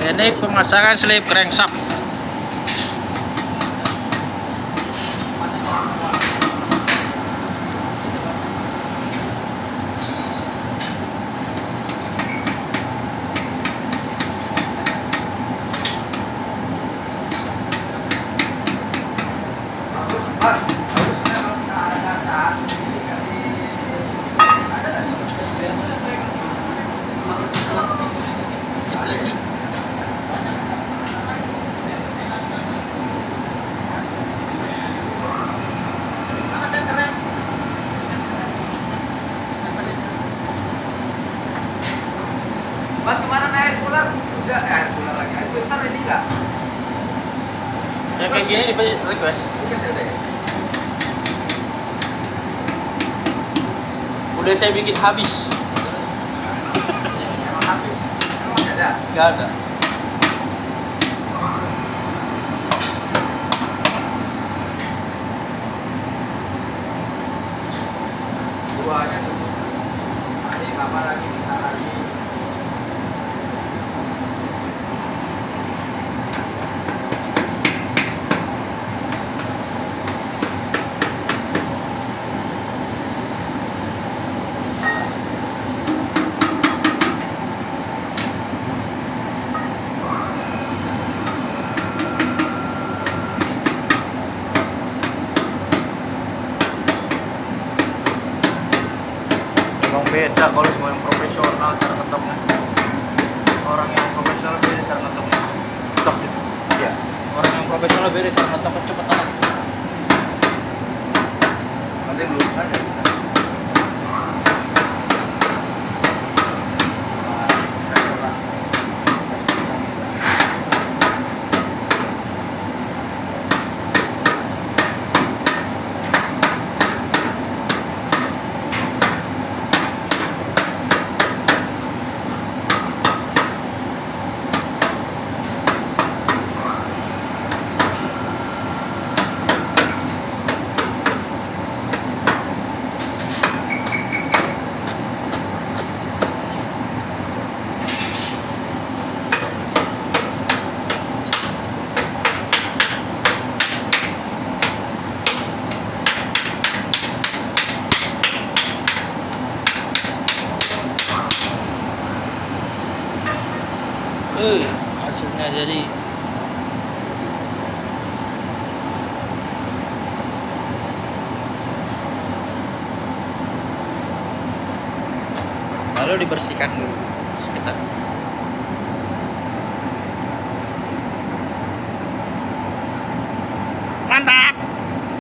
Teknik pemasangan slip crankshaft. Mas kemarin air cooler udah air cooler lagi air filter ini enggak? Ya kayak gini di request. Udah saya deh. Udah saya bikin habis. Emang habis. Emang nggak ada. Gak ada. Duanya tuh. Ini kapan lagi kita lagi. Emang beda kalau semua yang profesional cara ngetoknya. Orang yang profesional beda cara ngetoknya. Ngetok gitu. Iya. Orang yang profesional beda cara ngetok kecepatan. Nanti belum ada. Hasilnya jadi lalu dibersihkan dulu sekitar